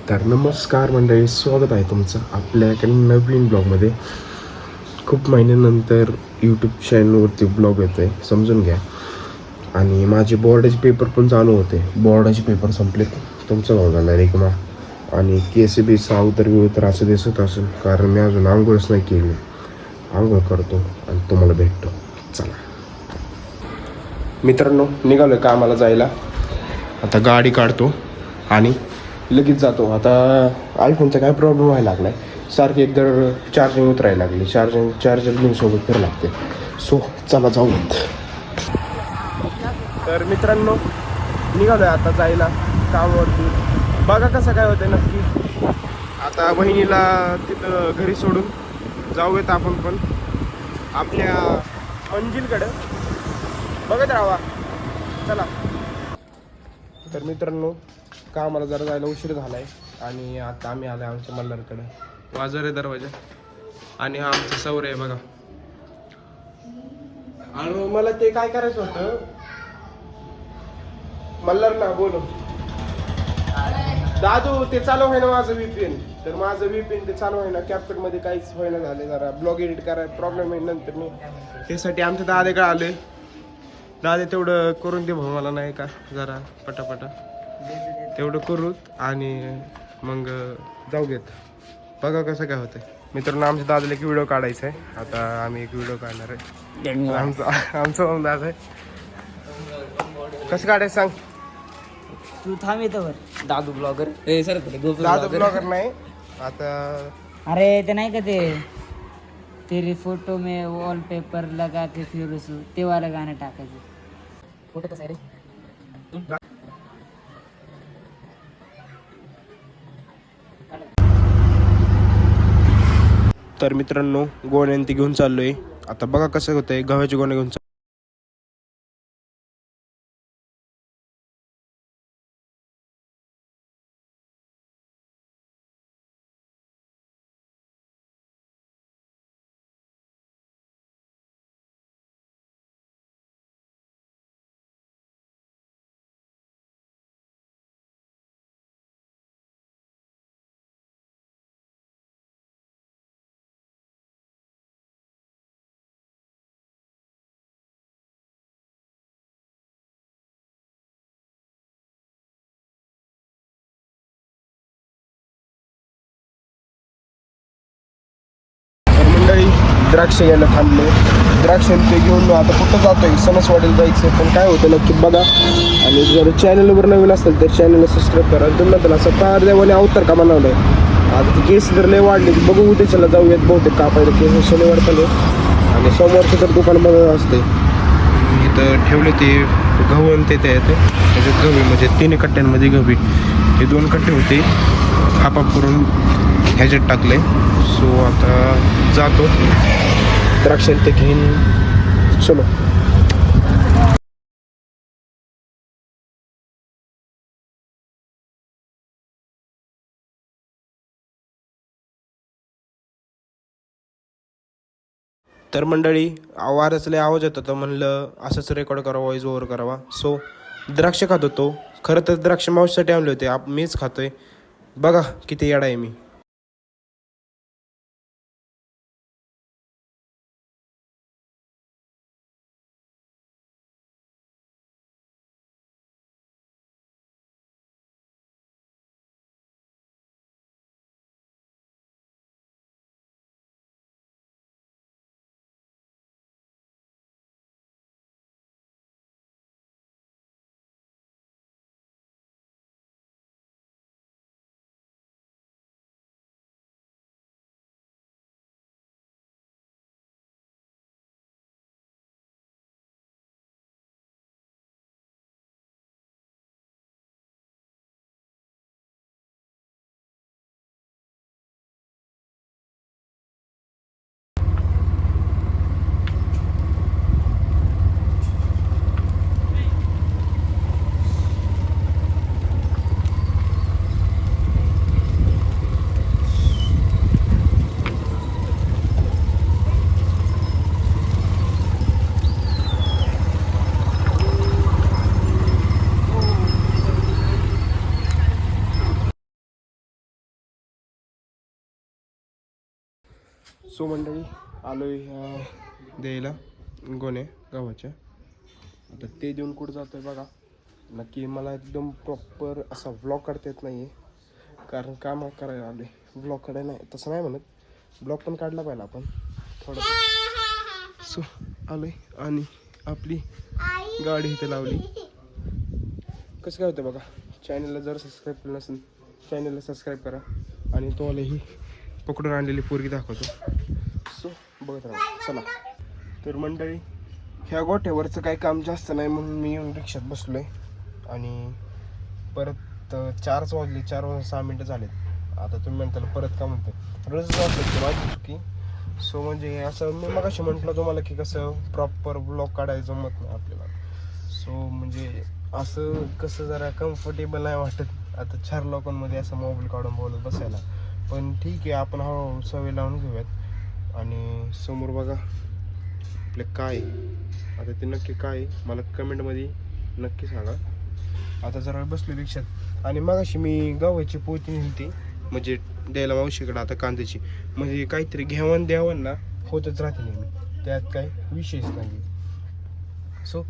तर नमस्कार मंडळी, स्वागत आहे तुमचं आपल्या एका नवीन ब्लॉगमध्ये. खूप महिन्यानंतर यूट्यूब चॅनलवरती ब्लॉग येतो आहे, समजून घ्या. आणि माझे बोर्डाचे पेपर पण चालू होते. बोर्डाचे पेपर संपलेत. तुमचं भाऊ झाला रे किंवा आणि KCB तर असं दिसत असेल, कारण मी अजून आंघोळच नाही केली. आंघोळ करतो आणि तुम्हाला भेटतो. चला मित्रांनो, निघालो आहे कामाला जायला. आता गाडी काढतो आणि लगेच जातो. आता आयफोनचा काय प्रॉब्लेम व्हायला लागला आहे, सारखी एकदा चार्जिंग उतरायला लागली. चार्जर घेऊन सोबत फिरायला लागते. सो चला जाऊयात. तर मित्रांनो, निघालो आहे आता जायला कामावरती. बघा कसं काय होतं नक्की. आता बहिणीला तिथं घरी सोडून जाऊयात आपण पण आपल्या मंजिलकडं. बघत राहा, चला. तर मित्रांनो, कामाला जरा जायला उशीर झाला आहे आणि आता आम्ही आलो आमच्या मल्हारकडे. वाजर आहे दरवाजा आणि हा आमचा सौर आहे बघा. आणि मला ते काय करायचं होतं, मल्हार ना बोलो दादू, ते चालू आहे ना माझं VPN. तर माझं VPN ते चालू आहे ना, कॅप्कट मध्ये काहीच होईना झाले. जरा ब्लॉग एडिट करायला प्रॉब्लेम आहे. नंतर मी त्यासाठी आमच्या दादाकडे आलोय. दादा तेवढं करून दे भाऊ मला, नाही का, जरा पटापटा तेवढं करू आणि मग जाऊ घेत. बघा कसं काय होतंय. मित्रांनो, आमच्या दादाला एक व्हिडिओ काढायचा आहे. आता आम्ही एक व्हिडिओ काढणार आहे. आमचं दादा आहे. कसं काढायचं सांग. तू थांब येतो दादू ब्लॉगर. सर दादा ब्लॉगर नाही आता. अरे ते नाही का ते तेरे फोटो में वॉलपेपर लगा के फिर उसू ते वाला गाणं टाकायचं. फोटो कसं आहे रे. तर मित्रांनो, गोण्या ती घेऊन चाललोय. आता बघा कसं होतंय. गव्हाची गोण्या घेऊन मंडळी द्राक्ष घ्यायला थांबलो. द्राक्ष ते घेऊन आता कुठं जातोय, सणसवाडीला जायचं. पण काय होतं नक्की बघा. आणि जर चॅनलवर नवीन असेल तर चॅनलला सबस्क्राईब करा. तुम्ही त्याला असं फार देवाने अवतार का बनवलं आहे. आता ती केस जर लय वाढली बघू, उद्याच्याला जाऊयात. बहुतेक कापायला केस शनिवार चालू आणि सोमवारचं तर दुकान बंद असते. इथं ठेवले ते गहू आणि ते येते त्याच्यात गहू, म्हणजे 3 कट्ट्यांमध्ये गहू. हे 2 कट्टे होते, हाफ करून ह्याच्यात टाकले. सो आता जातो द्राक्ष ते घेऊन. चलो. तर मंडळी, वाऱ्याचा लय आवाज येत होता. म्हणलं असंच रेकॉर्ड करावा, व्हॉइस ओव्हर करावा. सो द्राक्ष खात होतो. खरं तर द्राक्ष मावशीसाठी आणले होते, मीच खातोय. बघा किती येडा आहे मी. सो मंडळी आलोय द्यायला गोण्या गावाच्या. आता ते देऊन कुठं जातोय बघा. नक्की मला एकदम प्रॉपर असा व्लॉग करता येत नाही आहे, कारण काम करायला आले. व्लॉग काढायला नाही तसं नाही म्हणत, ब्लॉग पण काढला पाहिजे आपण थोडं. सो आलोय आणि आपली गाडी इथे लावली. कसं काय होतं बघा. चॅनलला जर सबस्क्राईब केलं नसेल चॅनलला सबस्क्राईब करा आणि तुम्हाला ही पकडून आणलेली पोरगी दाखवतो. सो बघत राहा चला. तर मंडळी ह्या गोठ्यावरचं काही काम जास्त नाही म्हणून मी येऊन रिक्षात बसलो आहे. आणि परत 4 वाजले, 4 वाजून 6 मिनटं झालेत. आता तुम्ही म्हणताल परत का म्हणतो, रोज वाजता माझी चुकी. सो म्हणजे असं मी मगाशी म्हटलं तुम्हाला की कसं प्रॉपर ब्लॉग काढायचं जमत नाही आपल्याला. सो म्हणजे असं कसं जरा कम्फर्टेबल नाही वाटत आता 4 लोकांमध्ये असं मोबाईल काढून बोलत बसायला. पण ठीक आहे, आपण हळूहळू सवय लावून घेऊयात. आणि समोर बघा आपलं काय, आता ते नक्की काय मला कमेंटमध्ये नक्की सांगा. आता जरा बसलो रिक्षात आणि मगाशी मी गव्हाची पोती नेली म्हणजे द्यायला मावशीकडे आता कांद्याची. म्हणजे काहीतरी घेवाण द्यावं ना होतच राहते नेहमी, त्यात काय विशेष नाही. सो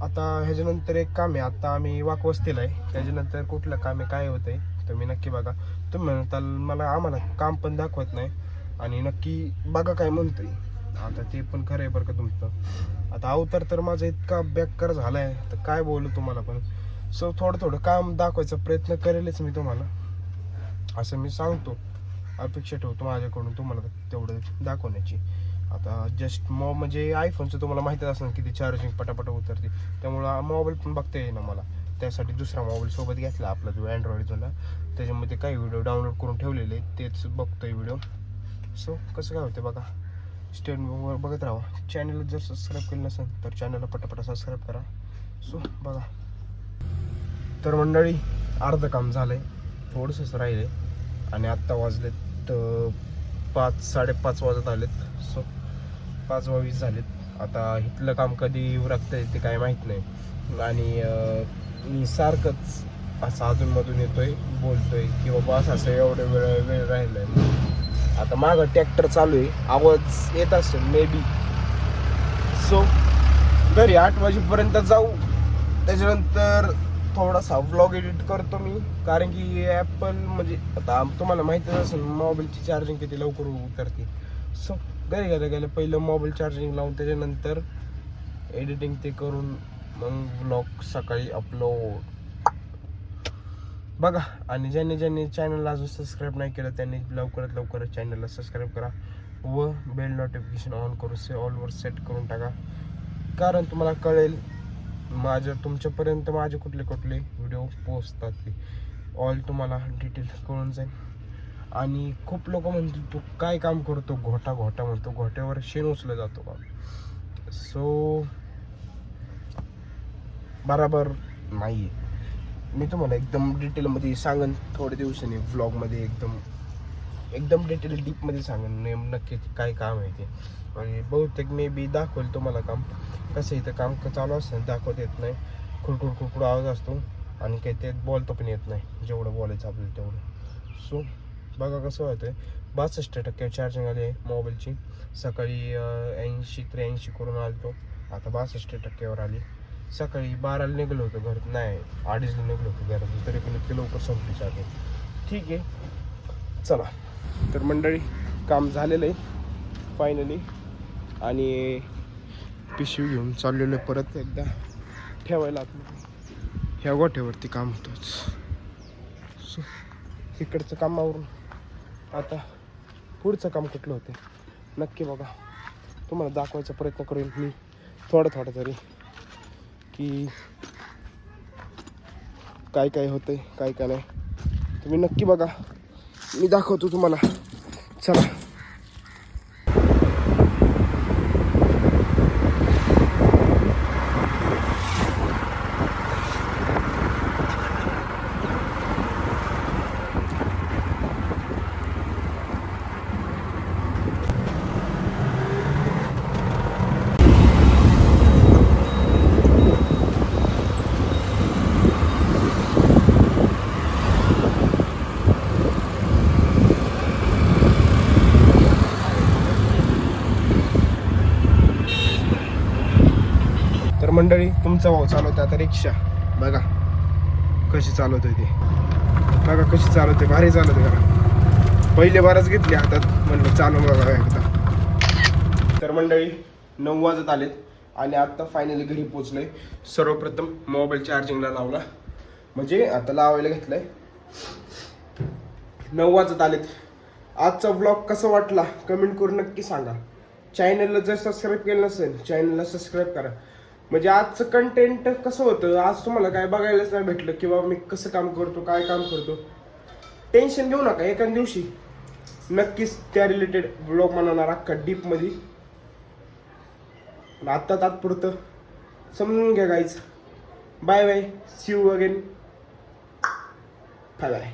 आता ह्याच्यानंतर एक काम आहे. आता आम्ही वाकवस्तीला आहे, त्याच्यानंतर कुठलं काम आहे काय होतं आहे तर मी नक्की बघा. तुम्ही म्हणताल मला आम्हाला काम पण दाखवत नाही आणि नक्की बघा काय म्हणतोय. आता ते पण खरं आहे बरं का तुमचं. आता अवतार तर माझा इतका बेकार झाला आहे तर काय बोलू तुम्हाला. पण सो थोडं थोडं काम दाखवायचा प्रयत्न करेलच मी तुम्हाला, असं मी सांगतो. अपेक्षा ठेवतो माझ्याकडून तुम्हाला तेवढं दाखवण्याची. आता जस्ट म्हणजे आयफोनचं तुम्हाला माहितीच असणार किती चार्जिंग पटापट उतरते, त्यामुळं मोबाईल पण बघता येईना मला. त्यासाठी दुसरा मोबाईल सोबत घेतला आपला जो अँड्रॉइडचा, त्याच्यामध्ये काही व्हिडिओ डाउनलोड करून ठेवलेले तेच बघतोय व्हिडिओ. सो कसं काय होतं बघा. स्टेटवर बघत राहा. चॅनल जर सबस्क्राईब केलं नसेल तर चॅनलला पटापटा सबस्क्राईब करा. सो बघा. तर मंडळी अर्धं काम झालं आहे, थोडंसंच राहिले आणि आत्ता वाजलेत 5 साडेपाच वाजत आलेत. सो 5:20 झालेत. आता इथलं काम कधी उरकतं ते काय माहीत नाही. आणि मी सारखंच असं अधूनमधून येतोय बोलतोय की बाबा असं एवढं वेळ राहिलं आहे. आता मागं ट्रॅक्टर चालू आहे, आवाज येत असेल मे बी. सो घरी 8 वाजेपर्यंत जाऊ, त्याच्यानंतर थोडासा व्लॉग एडिट करतो मी. कारण की ॲपल म्हणजे आता तुम्हाला माहितीच असेल मोबाईलची चार्जिंग किती लवकर उतरते. सो घरी गेलं पहिलं मोबाईल चार्जिंग लावून त्याच्यानंतर एडिटिंग ते करून मग व्लॉग सकाळी अपलोड बघा. आणि ज्यांनी चॅनलला अजून सबस्क्राईब नाही केलं त्यांनी लवकरात लवकर चॅनलला सबस्क्राईब करा व बेल नोटिफिकेशन ऑन करून ऑलवर सेट करून टाका. कारण तुम्हाला कळेल तुमच्यापर्यंत माझे कुठले व्हिडिओ पोचतात ते ऑल तुम्हाला डिटेल कळून जाईल. आणि खूप लोक म्हणतील तू काय काम करतो, घोटा म्हणतो, घोट्यावर शेण उचलं जातो का. सो बराबर नाही आहे. मी तुम्हाला एकदम डिटेलमध्ये सांगेन थोड्या दिवसांनी व्लॉगमध्ये एकदम डिटेल डीपमध्ये सांगेन नक्की काय काम आहे ते. आणि बहुतेक मे बी दाखवेल तुम्हाला काम कसं. इथं काम चालू असतं दाखवत येत नाही, खुडखुड आवाज असतो आणि काही ते बोलतो पण येत नाही जेवढं बोलायचं आपल्याला तेवढं. सो बघा कसं होतं आहे. 62% चार्जिंग आली आहे मोबाईलची. सकाळी 80-83 करून आलतो, आता 62%वर आली. सकाळी 12ला निघलो होतो घरात, नाही 2:30ला निघलो होतो घरात, तरी पण इतके लवकर संपली चार्जिंग. ठीक आहे चला. तर मंडळी काम झालेलं आहे फायनली आणि पिशवी घेऊन चाललेलो आहे परत एकदा ठेवायला. ह्या गोठ्यावरती काम होतंच. सो इकडचं कामावरून आता पुढचं काम कुठलं होतं नक्की बघा. तुम्हाला दाखवायचा प्रयत्न करेन मी थोडं तरी की काय होतंय काय नाही. तुम्ही नक्की बघा, मी दाखवतो तुम्हाला. चला. मंडळी तुमचा भाऊ चालवते आता रिक्षा. बघा कशी चालवतोय ते, बघा कशी चालवते, भारी चालवते. बघा पहिले बारच घेतली हातात, म्हणलं चालवून बघा एकदा. तर मंडळी 9 वाजत आलेत आणि आत्ता फायनली घरी पोचलोय. सर्वप्रथम मोबाईल चार्जिंगला लावला, म्हणजे आता लावायला घेतलाय. 9 वाजत आलेत. आजचा व्लॉग कसा वाटला कमेंट करून नक्की सांगा. चॅनलला जर सबस्क्राईब केलं नसेल चॅनलला सबस्क्राईब करा. म्हणजे आजचं कंटेंट कसं होतं, आज तुम्हाला काय बघायलाच नाही भेटलं की बाबा मी कसं काम करतो, काय काम करतो. टेन्शन घेऊ नका, एका दिवशी नक्कीच त्या रिलेटेड व्लॉग बनवणार अख्खा डीपमध्ये. आत्ता तात्पुरतं समजून घ्या guys. Bye bye, see you again, bye bye.